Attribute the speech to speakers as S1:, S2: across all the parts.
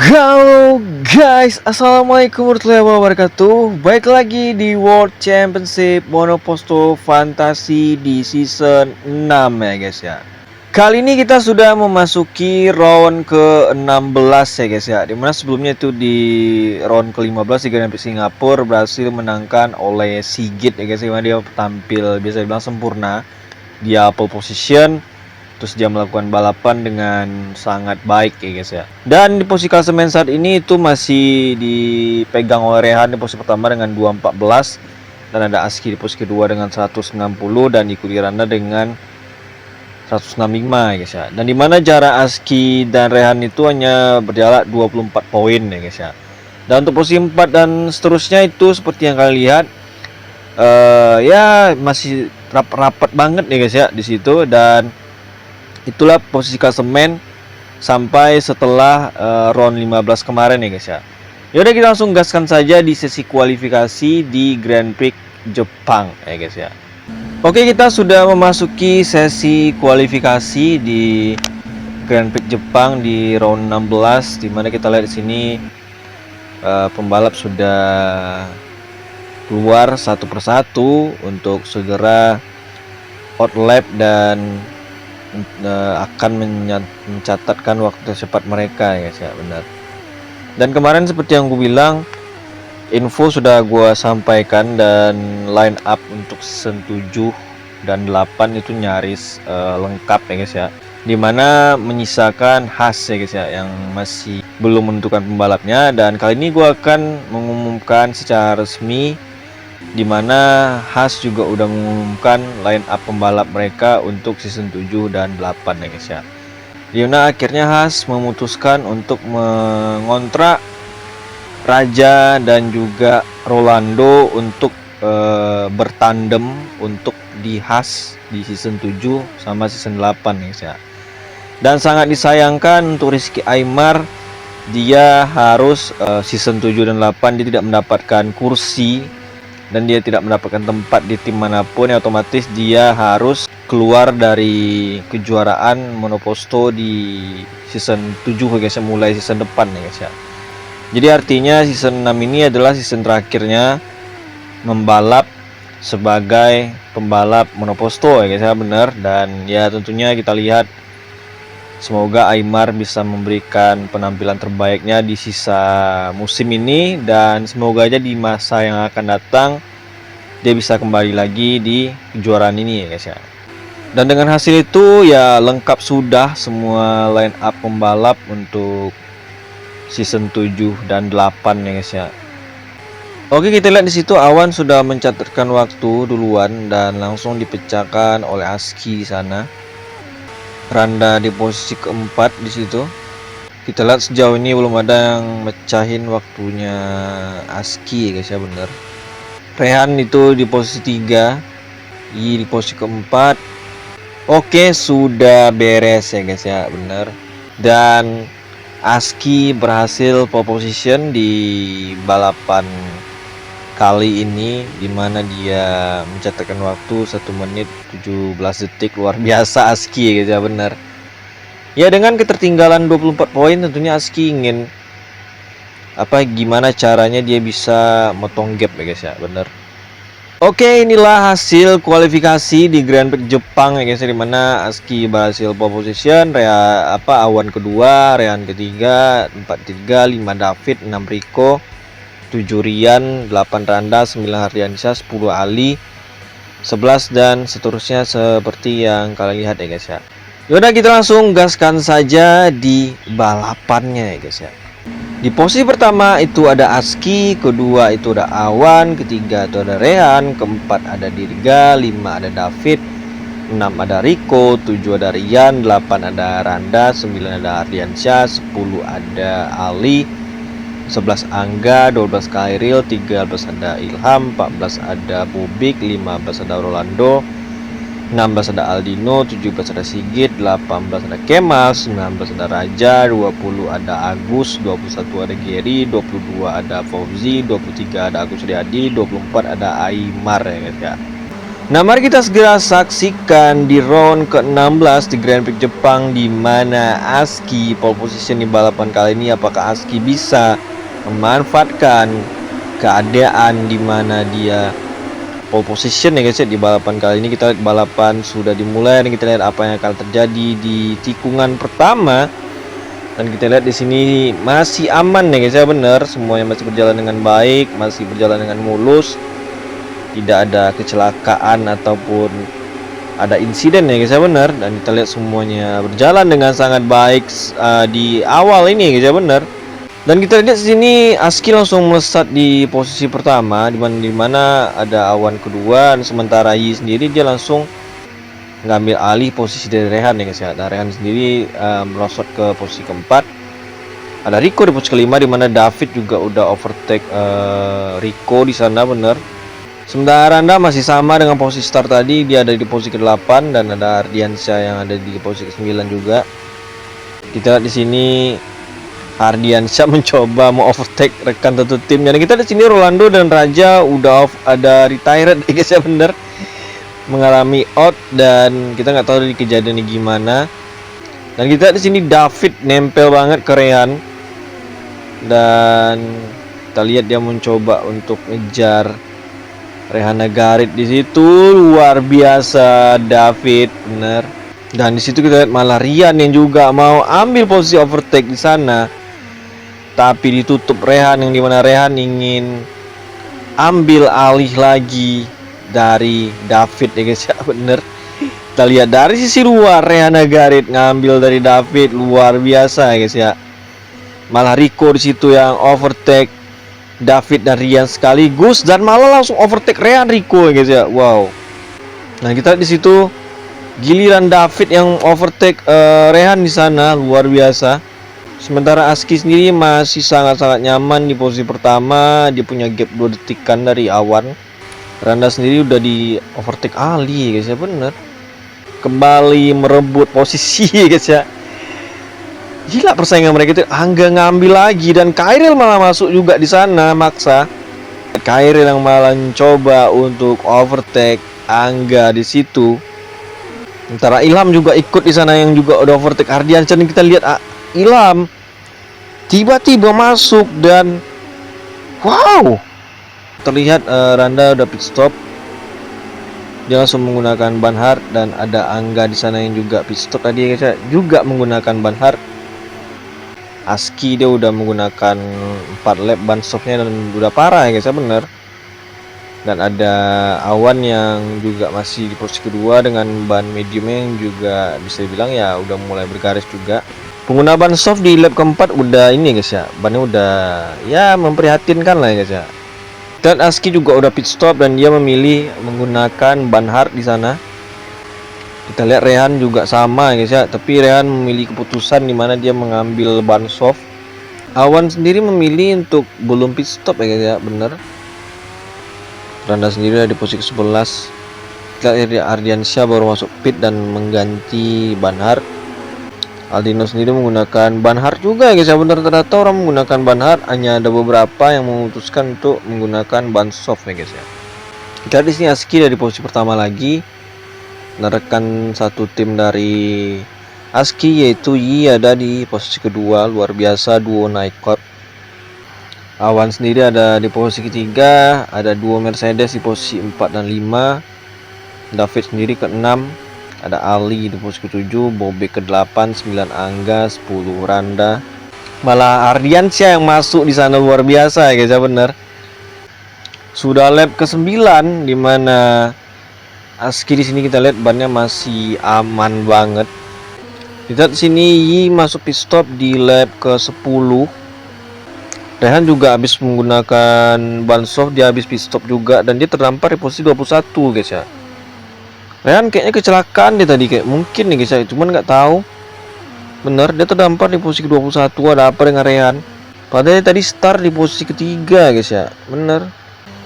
S1: Halo guys, assalamualaikum warahmatullahi wabarakatuh. Baik lagi di World Championship Monoposto Fantasi di season 6 ya guys ya. Kali ini kita sudah memasuki round ke-16 ya guys ya. Dimana sebelumnya itu di round ke-15 di Grand Prix Singapura berhasil menangkan oleh Sigit ya guys ya. Dia tampil bisa dibilang sempurna. Dia pole position, terus dia melakukan balapan dengan sangat baik ya guys ya. Dan di posisi klasemen saat ini itu masih dipegang oleh Rehan di posisi pertama dengan 214, dan ada Aski di posisi kedua dengan 160, dan diikuti Randa dengan 165 ya guys ya. Dan dimana jarak Aski dan Rehan itu hanya berjarak 24 poin ya guys ya. Dan untuk posisi 4 dan seterusnya itu seperti yang kalian lihat, ya masih rapat banget ya guys ya di situ. Dan itulah posisi klasemen sampai setelah round 15 kemarin ya guys ya. Yaudah, kita langsung gaskan saja di sesi kualifikasi di Grand Prix Jepang ya guys ya. Oke, kita sudah memasuki sesi kualifikasi di Grand Prix Jepang di round 16, dimana kita lihat di sini pembalap sudah keluar satu persatu untuk segera outlap dan akan mencatatkan waktu tercepat mereka ya guys ya, benar. Dan kemarin seperti yang gue bilang, info sudah gue sampaikan, dan line up untuk season 7 dan 8 itu nyaris lengkap ya guys ya. Dimana menyisakan Haas ya guys ya yang masih belum menentukan pembalapnya. Dan kali ini gue akan mengumumkan secara resmi, dimana Haas juga udah mengumumkan line up pembalap mereka untuk season 7 dan 8 ya guys ya. Dimana akhirnya Haas memutuskan untuk mengontrak Raja dan juga Rolando untuk bertandem untuk di Haas di season 7 sama season 8 ya guys ya. Dan sangat disayangkan untuk Rizky Aymar, dia harus season 7 dan 8 dia tidak mendapatkan kursi dan dia tidak mendapatkan tempat di tim manapun, ya otomatis dia harus keluar dari kejuaraan Monoposto di season 7 guys ya, mulai season depan ya guys ya. Jadi artinya season 6 ini adalah season terakhirnya membalap sebagai pembalap Monoposto ya guys ya, benar. Dan ya tentunya kita lihat, semoga Aymar bisa memberikan penampilan terbaiknya di sisa musim ini, dan semoga aja di masa yang akan datang dia bisa kembali lagi di kejuaraan ini ya guys ya. Dan dengan hasil itu ya lengkap sudah semua line up pembalap untuk season 7 dan 8 ya guys ya. Oke, kita lihat di situ Awan sudah mencatatkan waktu duluan dan langsung dipecahkan oleh Aski di sana. Randa di posisi keempat di situ. Kita lihat sejauh ini belum ada yang mecahin waktunya Aski ya guys ya, bener. Rehan itu di posisi 3, di posisi keempat. Oke, sudah beres ya guys ya, bener. Dan Aski berhasil pole position di balapan kali ini, dimana dia mencatatkan waktu 1 menit 17 detik. Luar biasa Aski ya guys ya, bener. Ya dengan ketertinggalan 24 poin tentunya Aski ingin gimana caranya dia bisa motong gap ya guys ya, bener. Oke, inilah hasil kualifikasi di Grand Prix Jepang ya guys, dimana Aski berhasil pole position, Awan kedua, Rehan ketiga, 4 3, 5 David, 6 Rico, 7 Rian, 8 Randa, 9 Hardiansyah, 10 Ali, 11 dan seterusnya seperti yang kalian lihat ya guys ya. Yaudah, kita langsung gaskan saja di balapannya ya guys ya. Di posisi pertama itu ada Aski, kedua itu ada Awan, ketiga itu ada Rehan, keempat ada Dirga, 5 ada David, 6 ada Rico, 7 ada Rian, 8 ada Randa, 9 ada Ardiansyah, 10 ada Ali, 11 Angga, 12 Khairil, 13 ada Ilham, 14 ada Bubik, 15 ada Rolando, 16 ada Aldino, 17 ada Sigit, 18 ada Kemal, 19 ada Raja, 20 ada Agus, 21 ada Geri, 22 ada Fauzi, 23 ada Agus Riyadi, 24 ada Aymar ya guys ya. Nah, mari kita segera saksikan di round ke-16 di Grand Prix Jepang, di mana Aski pole position di balapan kali ini. Apakah Aski bisa memanfaatkan keadaan di mana dia pole position ya guys ya di balapan kali ini? Kita lihat balapan sudah dimulai dan kita lihat apa yang akan terjadi di tikungan pertama. Dan kita lihat di sini masih aman ya guys ya, bener, semuanya masih berjalan dengan baik, masih berjalan dengan mulus. Tidak ada kecelakaan ataupun ada insiden ya guys ya, benar. Dan kita lihat semuanya berjalan dengan sangat baik di awal ini guys ya, benar. Dan kita lihat di sini Aski langsung melesat di posisi pertama, di mana ada Awan kedua, dan sementara Yi sendiri dia langsung ngambil alih posisi dari Rehan ya guys ya. Dan Rehan sendiri merosot ke posisi keempat. Ada Rico di posisi kelima, di mana David juga udah overtake Rico di sana, benar. Sementara Randa masih sama dengan posisi start tadi, dia ada di posisi ke-8 dan ada Ardiansyah yang ada di posisi ke-9 juga. Kita lihat di sini Ardiansyah mencoba mau overtake rekan satu timnya. Dan kita di sini Rolando dan Raja udah ada retired guys ya, bener, mengalami out dan kita nggak tahu di kejadiannya gimana. Dan kita di sini David nempel banget ke Rehan dan kita lihat dia mencoba untuk ngejar Rehan Nagarit di situ. Luar biasa David, bener. Dan di situ kita lihat malah Rian yang juga mau ambil posisi overtake di sana, tapi ditutup Rehan, yang dimana Rehan ingin ambil alih lagi dari David ya guys ya, bener. Kita lihat dari sisi luar Rehan Nagarit ngambil dari David, luar biasa ya guys ya. Malah Rico di situ yang overtake David dan Rian sekaligus, dan malah langsung overtake Rehan Rico ya guys ya. Wow. Nah, kita di situ giliran David yang overtake Rehan di sana, luar biasa. Sementara Aski sendiri masih sangat-sangat nyaman di posisi pertama, dia punya gap 2 detikan dari Awan. Randa sendiri udah di overtake Ali guys ya, bener. Kembali merebut posisi guys ya. Gila persaingan mereka itu. Angga ngambil lagi dan Kairil malah masuk juga di sana, maksa. Kairil yang malah mencoba untuk overtake Angga di situ. Sementara Ilham juga ikut di sana yang juga udah overtake Ardiansyah. Dan kita lihat Ilham tiba-tiba masuk dan wow, terlihat Randa udah pit stop. Dia langsung menggunakan ban hard dan ada Angga di sana yang juga pit stop tadi guys ya, juga menggunakan ban hard. Aski dia udah menggunakan 4 lap ban softnya dan udah parah ya guys ya, bener. Dan ada Awan yang juga masih di posisi kedua dengan ban mediumnya yang juga bisa dibilang ya udah mulai bergaris juga. Pengguna ban soft di lap keempat udah ini guys ya, bannya udah ya memprihatinkan lah ya guys ya. Dan Aski juga udah pit stop dan dia memilih menggunakan ban hard di sana. Kita lihat Rehan juga sama guys ya, tapi Rehan memilih keputusan di mana dia mengambil ban soft. Awan sendiri memilih untuk belum pit stop ya guys ya, bener. Randa sendiri ada di posisi ke-11. Kita lihat Ardiansyah baru masuk pit dan mengganti ban hard. Aldino sendiri menggunakan ban hard juga guys ya, bener. Ternyata orang menggunakan ban hard, hanya ada beberapa yang memutuskan untuk menggunakan ban soft ya guys ya. Kita di sini Aski dari posisi pertama lagi. Rekan satu tim dari Aski yaitu Yi ada di posisi kedua, luar biasa duo Naikot. Awan sendiri ada di posisi ketiga, ada duo Mercedes di posisi 4 dan 5. David sendiri ke-6, ada Ali di posisi ke-7, Bobek ke-8, 9 Angga, 10 Randa. Malah Ardiansyah yang masuk di sana, luar biasa ya guys ya, bener. Sudah lap ke-9 di mana Aski di sini kita lihat bannya masih aman banget. Kita di sini Yi masuk pit stop di lap ke-10. Rehan juga habis menggunakan ban soft, dia habis pit stop juga dan dia terdampar di posisi 21 guys ya. Rehan kayaknya kecelakaan dia tadi, kayak mungkin nih guys ya, cuman nggak tahu. Bener, dia terdampar di posisi 21. Ada apa dengan Rehan? Padahal dia tadi start di posisi ketiga guys ya, bener.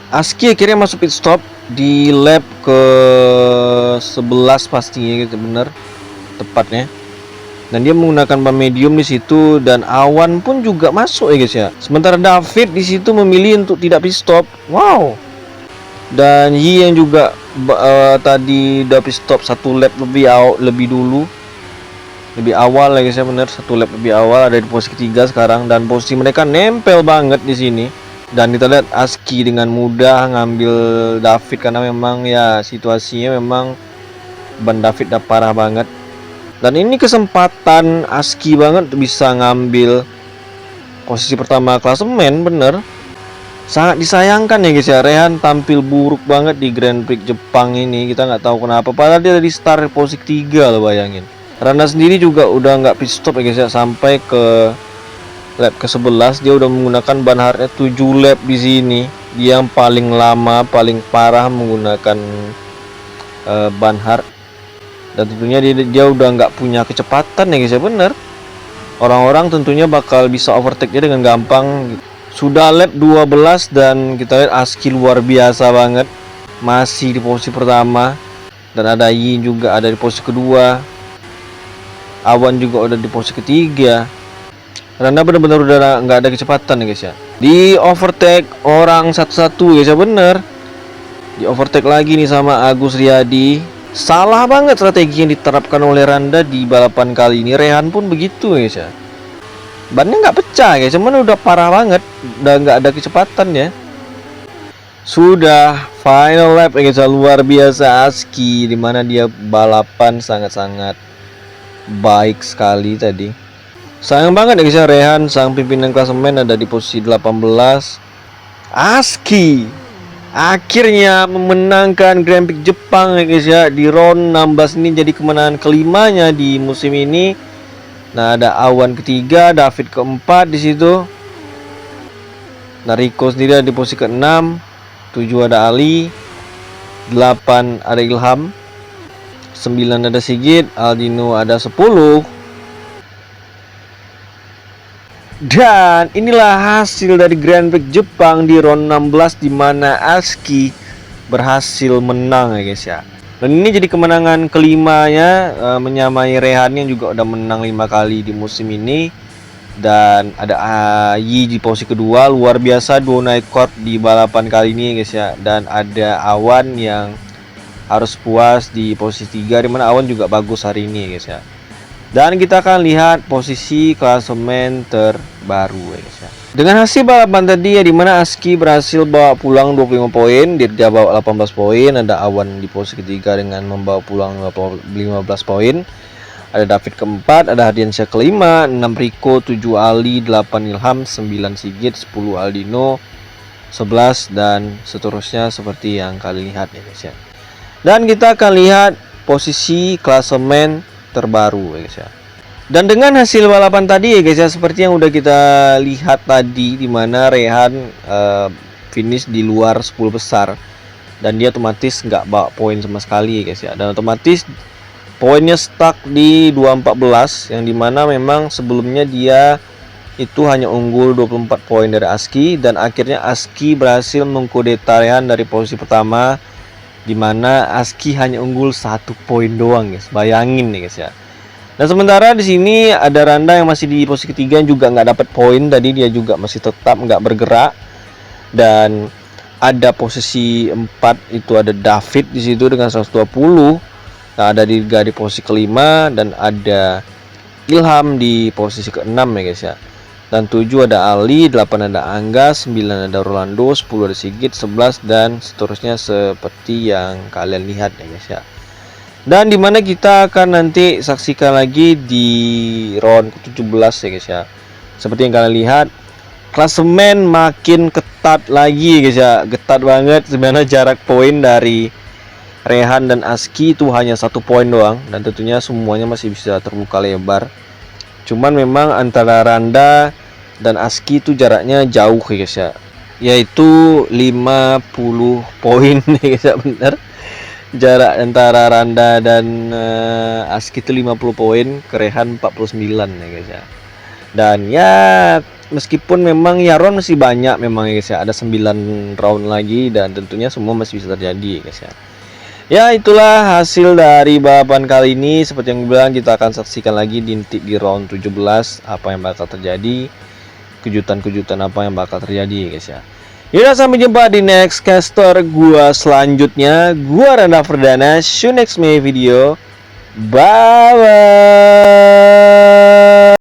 S1: Aski akhirnya masuk pit stop di lap ke-11 pastinya gitu, bener tepatnya. Dan dia menggunakan ban medium di situ dan Awan pun juga masuk ya guys ya. Sementara David di situ memilih untuk tidak pit stop. Wow. Dan Yi yang juga tadi udah pit stop 1 lap lebih dulu, lebih awal ya guys ya, bener 1 lap lebih awal, ada di posisi ketiga sekarang, dan posisi mereka nempel banget di sini. Dan kita lihat Aski dengan mudah ngambil David karena memang ya situasinya memang ban David udah parah banget. Dan ini kesempatan Aski banget bisa ngambil posisi pertama klasemen, bener. Sangat disayangkan ya guys ya, Rehan tampil buruk banget di Grand Prix Jepang ini. Kita nggak tahu kenapa, padahal dia dari start posisi 3 loh, bayangin. Randa sendiri juga udah nggak pit stop ya guys ya, sampai ke lap ke-11 dia udah menggunakan ban hardnya 7 lap di sini. Dia yang paling lama, paling parah menggunakan ban hard. Dan tentunya dia udah nggak punya kecepatan ya guys ya, bener. Orang-orang tentunya bakal bisa overtake dia dengan gampang. Sudah lap 12 dan kita lihat Aski luar biasa banget, masih di posisi pertama. Dan ada Yi juga ada di posisi kedua. Awan juga udah di posisi ketiga. Karena benar-benar udah nggak ada kecepatan ya guys ya. Di overtake orang satu-satu guys ya, bener. Di overtake lagi nih sama Agus Riyadi. Salah banget strategi yang diterapkan oleh Randa di balapan kali ini. Rehan pun begitu guys ya. Bannya nggak pecah guys, cuman udah parah banget, udah nggak ada kecepatan ya. Sudah final lap ya guys, luar biasa Aski, dimana dia balapan sangat-sangat baik sekali tadi. Sayang banget ya guys ya, Rehan sang pimpinan klasemen ada di posisi 18. Aski akhirnya memenangkan Grand Prix Jepang ya guys ya, di round 16 ini jadi kemenangan kelimanya di musim ini. Nah, ada Awan ketiga, David keempat di situ. Nah, Rico sendiri ada di posisi ke-6, 7 ada Ali, 8 ada Ilham, 9 ada Sigit, Aldino ada 10. Dan inilah hasil dari Grand Prix Jepang di round 16 di mana Aski berhasil menang ya guys ya. Dan ini jadi kemenangan kelimanya, menyamai Rehan yang juga udah menang 5 kali di musim ini. Dan ada Yi di posisi kedua, luar biasa duo naik court di balapan kali ini guys ya. Dan ada Awan yang harus puas di posisi 3, dimana Awan juga bagus hari ini guys ya. Dan kita akan lihat posisi klasemen terbaru ya guys ya. Dengan hasil balapan tadi ya, dimana Aski berhasil bawa pulang 25 poin, Dirja bawa 18 poin, ada Awan di posisi ketiga dengan membawa pulang 15 poin, ada David keempat, ada Hardiansyah kelima, 6 Rico, 7 Ali, 8 Ilham, 9 Sigit, 10 Aldino, 11 dan seterusnya seperti yang kalian lihat ya guys ya. Dan kita akan lihat posisi klasemen terbaru ya guys ya. Dan dengan hasil balapan tadi ya guys ya, seperti yang udah kita lihat tadi, dimana Rehan finish di luar 10 besar dan dia otomatis nggak bawa poin sama sekali ya guys ya. Dan otomatis poinnya stuck di 214, yang dimana memang sebelumnya dia itu hanya unggul 24 poin dari Aski. Dan akhirnya Aski berhasil mengkudeta Rehan dari posisi pertama, dimana Aski hanya unggul 1 poin doang guys, bayangin nih guys ya. Dan sementara di sini ada Randa yang masih di posisi ketiga juga nggak dapat poin tadi, dia juga masih tetap nggak bergerak. Dan ada posisi 4 itu ada David di situ dengan 120. Nah, ada Dirga di posisi kelima dan ada Ilham di posisi ke-6 ya guys ya. Dan 7 ada Ali, 8 ada Angga, 9 ada Rolando, 10 ada Sigit, 11 dan seterusnya seperti yang kalian lihat ya guys ya. Dan dimana kita akan nanti saksikan lagi di round ke-17 ya guys ya. Seperti yang kalian lihat, klasemen makin ketat lagi guys ya, ketat banget. Sebenarnya jarak poin dari Rehan dan Aski itu hanya 1 poin doang, dan tentunya semuanya masih bisa terbuka lebar. Cuman memang antara Randa dan Aski itu jaraknya jauh ya guys ya, yaitu 50 poin ya guys ya, bener. Jarak antara Randa dan Aski itu 50 poin, Rehan 49 ya guys ya. Dan ya meskipun memang ya round masih banyak memang ya guys ya, ada 9 round lagi dan tentunya semua masih bisa terjadi ya guys ya. Ya itulah hasil dari balapan kali ini. Seperti yang bilang, kita akan saksikan lagi di round 17 apa yang bakal terjadi, kejutan-kejutan apa yang bakal terjadi ya guys ya. Yaudah, sampai jumpa di next caster gua selanjutnya. Gua Randa Ferdana. See you next my video. Bye bye.